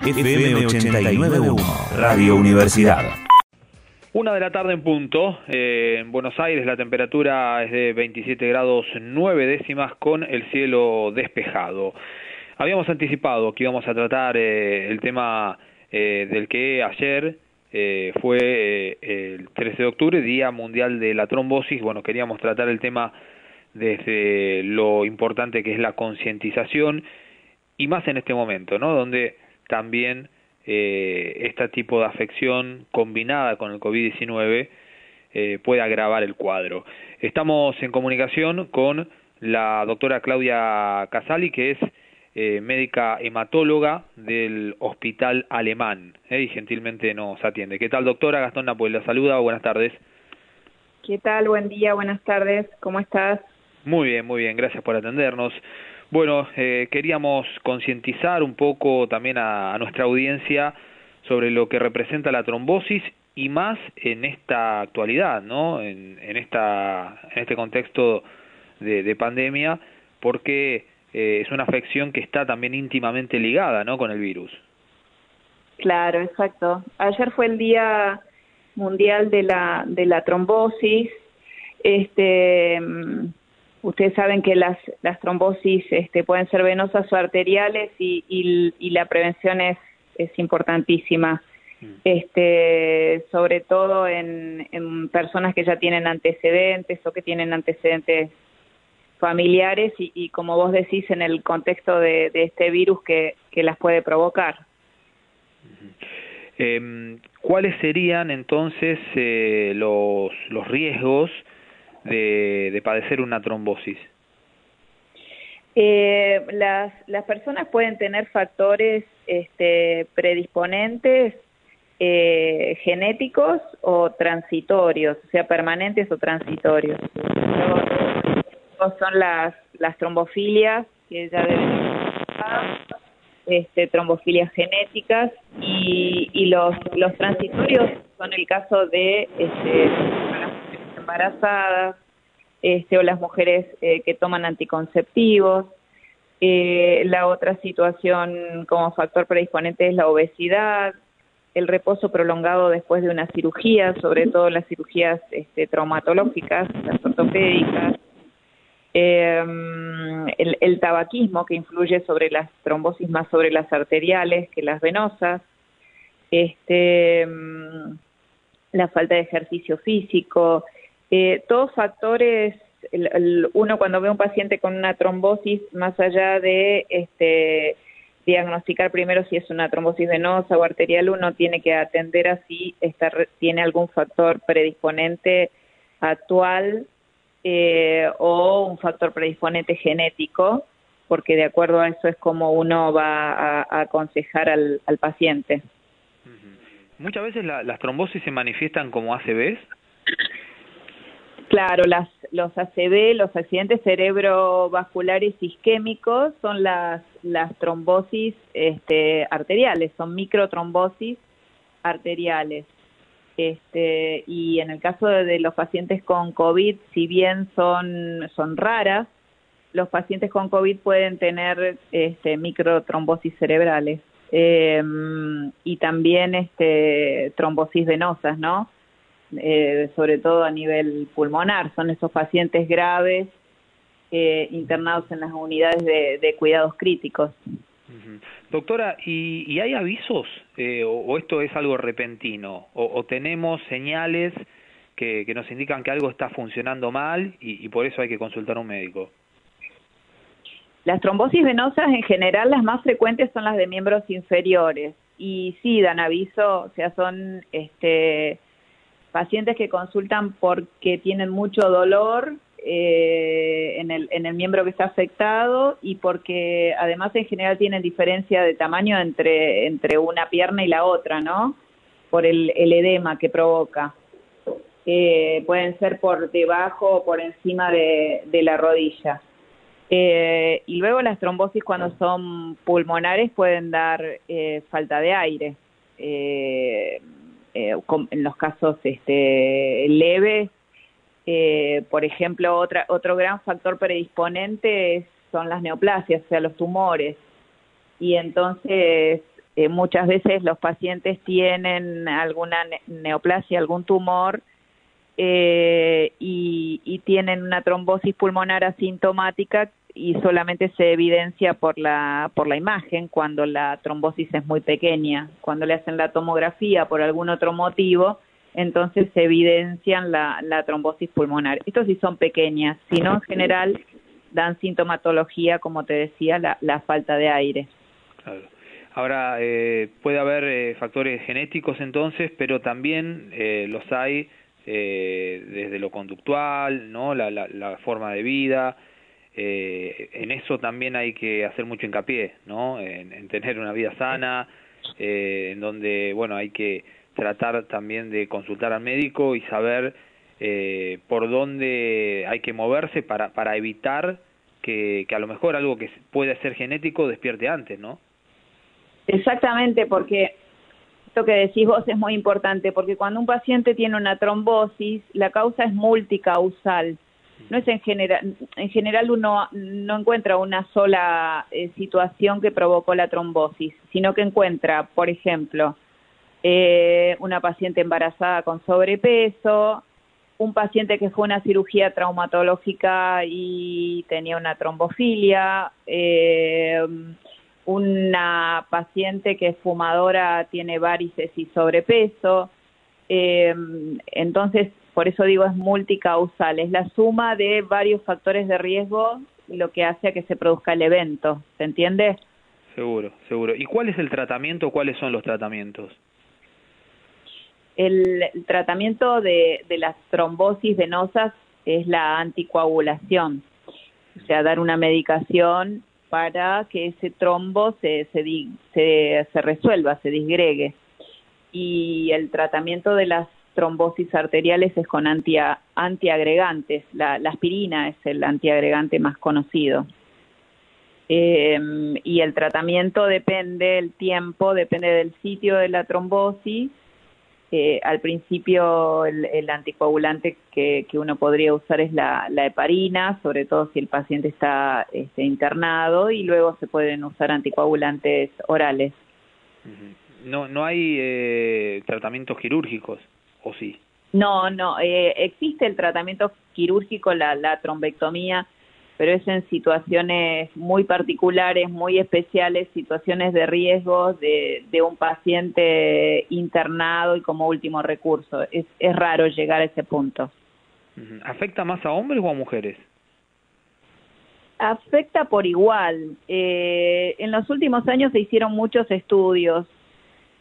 FM 89.1, Radio Universidad. 1 de la tarde en punto. En Buenos Aires la temperatura es de 27 grados 9 décimas con el cielo despejado. Habíamos anticipado que íbamos a tratar el tema del que ayer fue el 13 de octubre, Día Mundial de la Trombosis. Bueno, queríamos tratar el tema desde lo importante que es la concientización y más en este momento, ¿no? Donde también este tipo de afección combinada con el COVID-19 puede agravar el cuadro. Estamos en comunicación con la doctora Claudia Casali, que es médica hematóloga del Hospital Alemán, y gentilmente nos atiende. ¿Qué tal, doctora? Gastón Napoel la saluda, buenas tardes. ¿Qué tal? Buen día, buenas tardes, ¿cómo estás? Muy bien, gracias por atendernos. Bueno, queríamos concientizar un poco también a nuestra audiencia sobre lo que representa la trombosis y más en esta actualidad, ¿no? En este contexto de pandemia, porque es una afección que está también íntimamente ligada, ¿no?, con el virus. Claro, exacto. Ayer fue el Día Mundial de la Trombosis. Ustedes saben que las trombosis pueden ser venosas o arteriales y la prevención es importantísima, sobre todo en personas que ya tienen antecedentes o que tienen antecedentes familiares y como vos decís, en el contexto de este virus que las puede provocar. ¿Cuáles serían entonces los riesgos de padecer una trombosis? Las personas pueden tener factores predisponentes genéticos o transitorios, o sea, permanentes o transitorios. Son las trombofilias, que ya deben estar, trombofilias genéticas, y los transitorios son el caso de las mujeres embarazadas, o las mujeres que toman anticonceptivos. La otra situación como factor predisponente es la obesidad, el reposo prolongado después de una cirugía, sobre todo las cirugías traumatológicas, las ortopédicas, el tabaquismo, que influye sobre las trombosis más sobre las arteriales que las venosas, la falta de ejercicio físico, todos factores. Uno cuando ve a un paciente con una trombosis, más allá de diagnosticar primero si es una trombosis venosa o arterial, uno tiene que atender a si tiene algún factor predisponente actual o un factor predisponente genético, porque de acuerdo a eso es como uno va a aconsejar al paciente. Muchas veces las trombosis se manifiestan como ACVs. Claro, los ACV, los accidentes cerebrovasculares isquémicos, son las trombosis arteriales, son microtrombosis arteriales. Y en el caso de los pacientes con COVID, si bien son raras, los pacientes con COVID pueden tener microtrombosis cerebrales y también trombosis venosas, ¿no? Sobre todo a nivel pulmonar. Son esos pacientes graves internados en las unidades de cuidados críticos. Doctora, ¿y hay avisos o esto es algo repentino? ¿O tenemos señales que nos indican que algo está funcionando mal y por eso hay que consultar a un médico? Las trombosis venosas en general, las más frecuentes son las de miembros inferiores y sí dan aviso, o sea, son pacientes que consultan porque tienen mucho dolor en el miembro que está afectado y porque además en general tienen diferencia de tamaño entre una pierna y la otra, ¿no? Por el edema que provoca. Pueden ser por debajo o por encima de la rodilla. Y luego las trombosis, cuando son pulmonares, pueden dar falta de aire. En los casos leves, por ejemplo, otro gran factor predisponente son las neoplasias, o sea, los tumores. Y entonces muchas veces los pacientes tienen alguna neoplasia, algún tumor, y tienen una trombosis pulmonar asintomática y solamente se evidencia por la imagen cuando la trombosis es muy pequeña. Cuando le hacen la tomografía por algún otro motivo, entonces se evidencian la trombosis pulmonar. Estos sí son pequeñas, sino en general dan sintomatología, como te decía, la falta de aire. Claro. Ahora, puede haber factores genéticos entonces, pero también los hay desde lo conductual, ¿no? La forma de vida. En eso también hay que hacer mucho hincapié, ¿no? En tener una vida sana, en donde, bueno, hay que tratar también de consultar al médico y saber por dónde hay que moverse para evitar que a lo mejor algo que puede ser genético despierte antes, ¿no? Exactamente, porque esto que decís vos es muy importante, porque cuando un paciente tiene una trombosis, la causa es multicausal. No es en general uno no encuentra una sola situación que provocó la trombosis, sino que encuentra, por ejemplo, una paciente embarazada con sobrepeso, un paciente que fue a una cirugía traumatológica y tenía una trombofilia, una paciente que es fumadora, tiene varices y sobrepeso. Entonces, por eso digo, es multicausal, es la suma de varios factores de riesgo lo que hace a que se produzca el evento, ¿se entiende? Seguro, seguro. ¿Y cuál es el tratamiento? ¿Cuáles son los tratamientos? El tratamiento de las trombosis venosas es la anticoagulación, o sea, dar una medicación para que ese trombo se resuelva, se disgregue. Y el tratamiento de las trombosis arteriales es con antiagregantes. La aspirina es el antiagregante más conocido. Y el tratamiento depende, el tiempo depende del sitio de la trombosis. Al principio el anticoagulante que uno podría usar es la heparina, sobre todo si el paciente está internado, y luego se pueden usar anticoagulantes orales. No hay tratamientos quirúrgicos, ¿o sí? No, existe el tratamiento quirúrgico, la trombectomía, pero es en situaciones muy particulares, muy especiales, situaciones de riesgo de un paciente internado y como último recurso. Es raro llegar a ese punto. ¿Afecta más a hombres o a mujeres? Afecta por igual. En los últimos años se hicieron muchos estudios.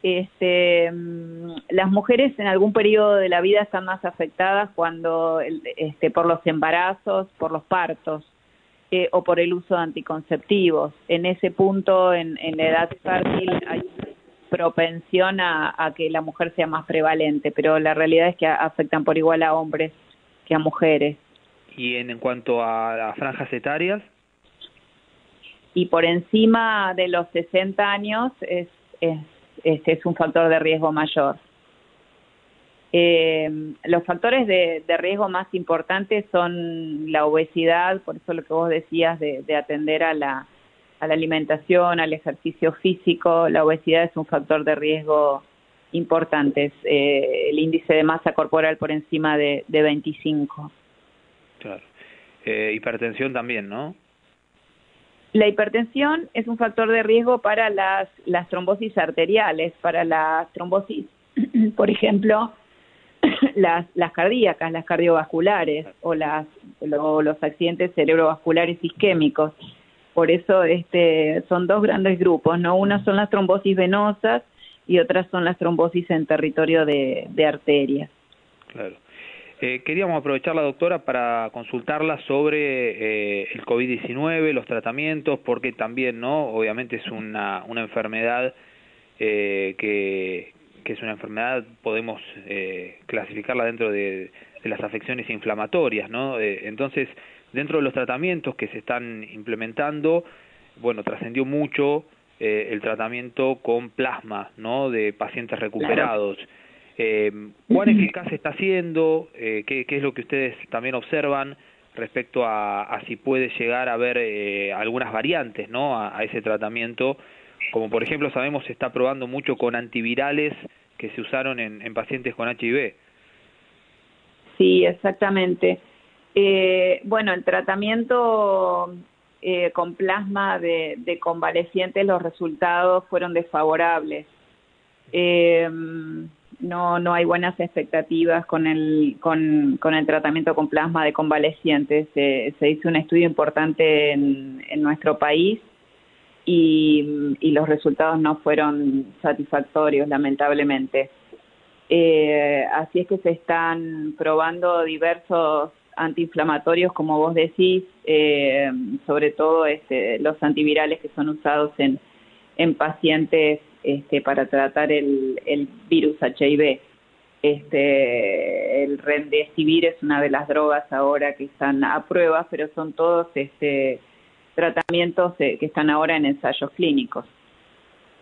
Las mujeres en algún periodo de la vida están más afectadas cuando por los embarazos, por los partos, o por el uso de anticonceptivos. En ese punto, en la edad fértil, hay propensión a que la mujer sea más prevalente, pero la realidad es que afectan por igual a hombres que a mujeres. ¿Y en cuanto a franjas etarias? Y por encima de los 60 años es un factor de riesgo mayor. Los factores de riesgo más importantes son la obesidad, por eso lo que vos decías de atender a la alimentación, al ejercicio físico. La obesidad es un factor de riesgo importante, el índice de masa corporal por encima de 25. Claro. Hipertensión también, ¿no? La hipertensión es un factor de riesgo para las trombosis arteriales, para las trombosis, por ejemplo, las cardíacas, las cardiovasculares o los accidentes cerebrovasculares isquémicos. Por eso son dos grandes grupos, ¿no? Una son las trombosis venosas y otras son las trombosis en territorio de arterias. Claro. Queríamos aprovechar la doctora para consultarla sobre el COVID-19, los tratamientos, porque también, ¿no? Obviamente es una enfermedad que es una enfermedad, podemos clasificarla dentro de las afecciones inflamatorias, ¿no? Entonces, dentro de los tratamientos que se están implementando, bueno, trascendió mucho el tratamiento con plasma, ¿no? De pacientes recuperados. Claro. ¿Cuán eficaz está siendo? ¿Qué es lo que ustedes también observan respecto a si puede llegar a haber algunas variantes, ¿no? a ese tratamiento como por ejemplo sabemos se está probando mucho con antivirales que se usaron en pacientes con HIV. Sí, exactamente. Bueno, el tratamiento con plasma de convalecientes, los resultados fueron desfavorables. No hay buenas expectativas con el tratamiento con plasma de convalecientes. Se hizo un estudio importante en nuestro país y los resultados no fueron satisfactorios, lamentablemente. Así es que se están probando diversos antiinflamatorios, como vos decís, sobre todo los antivirales que son usados en pacientes para tratar el virus HIV. El Remdesivir es una de las drogas ahora que están a prueba, pero son todos tratamientos que están ahora en ensayos clínicos.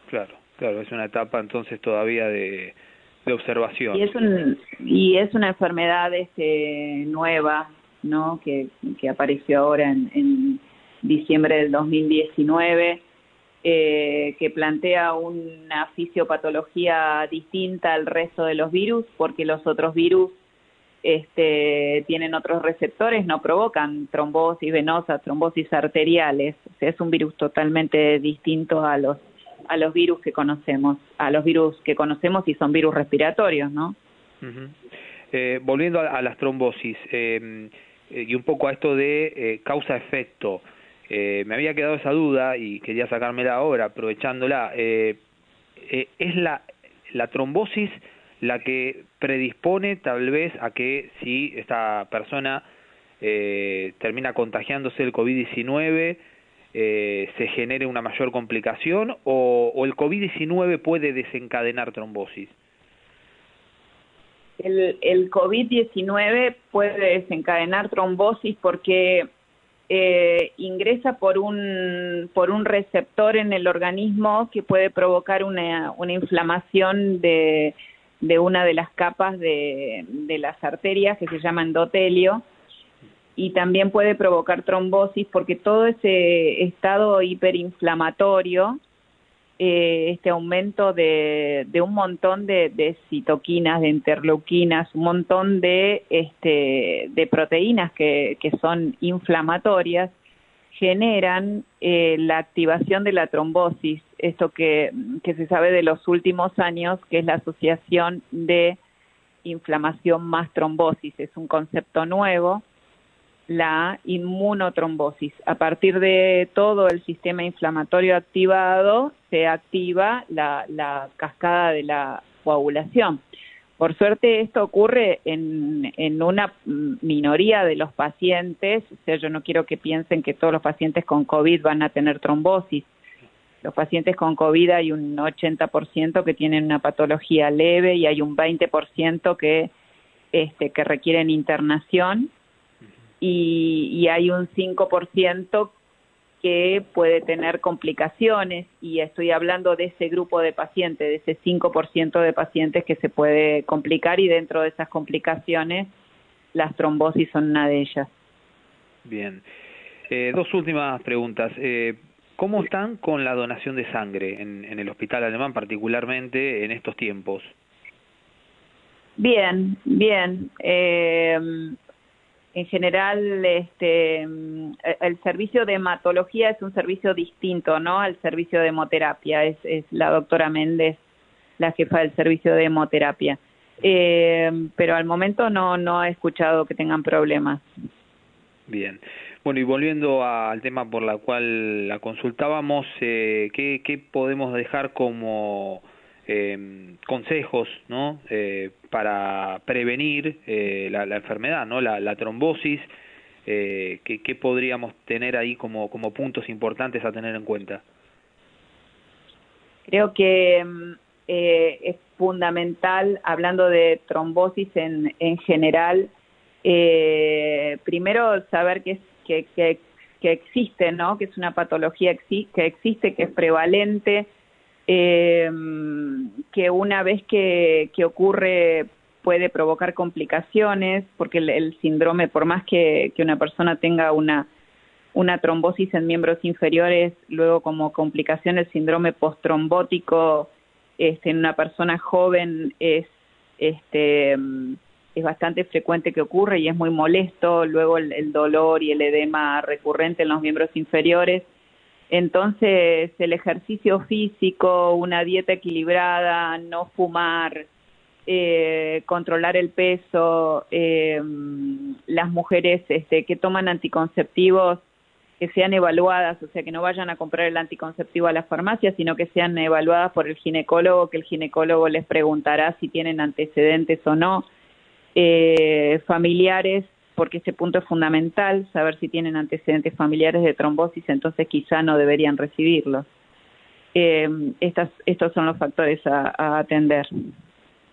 Claro, es una etapa entonces todavía de observación. Y es una enfermedad nueva, ¿no? Que apareció ahora en diciembre del 2019, que plantea una fisiopatología distinta al resto de los virus, porque los otros virus tienen otros receptores, no provocan trombosis venosas, trombosis arteriales. O sea, es un virus totalmente distinto a los virus que conocemos, y son virus respiratorios, ¿no? Volviendo a las trombosis y un poco a esto de causa-efecto, me había quedado esa duda y quería sacármela ahora, aprovechándola. ¿Es la trombosis la que predispone tal vez a que si esta persona termina contagiándose del COVID-19 se genere una mayor complicación o el COVID-19 puede desencadenar trombosis? El COVID-19 puede desencadenar trombosis porque ingresa por un receptor en el organismo que puede provocar una inflamación de una de las capas de las arterias, que se llama endotelio, y también puede provocar trombosis porque todo ese estado hiperinflamatorio, este aumento de un montón de citoquinas, de interleuquinas, un montón de proteínas que son inflamatorias, generan la activación de la trombosis, esto que se sabe de los últimos años, que es la asociación de inflamación más trombosis. Es un concepto nuevo, la inmunotrombosis. A partir de todo el sistema inflamatorio activado, se activa la cascada de la coagulación. Por suerte esto ocurre en una minoría de los pacientes. O sea, yo no quiero que piensen que todos los pacientes con COVID van a tener trombosis. Los pacientes con COVID hay un 80% que tienen una patología leve y hay un 20% que requieren internación. Y hay un 5% que puede tener complicaciones, y estoy hablando de ese grupo de pacientes, de ese 5% de pacientes que se puede complicar, y dentro de esas complicaciones las trombosis son una de ellas. Bien. Dos últimas preguntas. ¿Cómo están con la donación de sangre en el Hospital Alemán, particularmente en estos tiempos? Bien. En general, el servicio de hematología es un servicio distinto, ¿no?, al servicio de hemoterapia. Es la doctora Méndez la jefa del servicio de hemoterapia. Pero al momento no he escuchado que tengan problemas. Bien. Bueno, y volviendo al tema por la cual la consultábamos, ¿qué podemos dejar como consejos, ¿no?, para prevenir la enfermedad, ¿no?, la trombosis? ¿Qué podríamos tener ahí como puntos importantes a tener en cuenta? Creo que es fundamental, hablando de trombosis en general, primero saber que existe, ¿no?, que es una patología que existe, que es prevalente, que una vez que ocurre puede provocar complicaciones, porque el síndrome, por más que una persona tenga una una trombosis en miembros inferiores, luego como complicación el síndrome postrombótico en una persona joven es bastante frecuente que ocurre y es muy molesto, luego el dolor y el edema recurrente en los miembros inferiores. Entonces el ejercicio físico, una dieta equilibrada, no fumar, controlar el peso, las mujeres que toman anticonceptivos que sean evaluadas, o sea que no vayan a comprar el anticonceptivo a la farmacia, sino que sean evaluadas por el ginecólogo, que el ginecólogo les preguntará si tienen antecedentes o no, familiares, porque ese punto es fundamental, saber si tienen antecedentes familiares de trombosis, entonces quizá no deberían recibirlos. Estos son los factores a atender.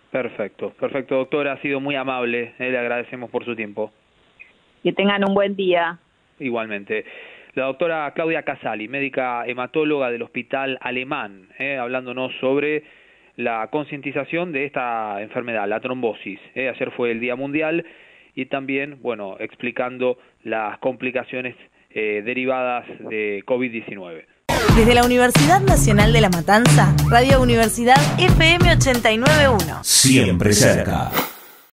Perfecto, doctora, ha sido muy amable, le agradecemos por su tiempo. Que tengan un buen día. Igualmente. La doctora Claudia Casali, médica hematóloga del Hospital Alemán, hablándonos sobre la concientización de esta enfermedad, la trombosis. Ayer fue el Día Mundial y también, bueno, explicando las complicaciones derivadas de COVID-19. Desde la Universidad Nacional de La Matanza, Radio Universidad FM 89.1. Siempre cerca.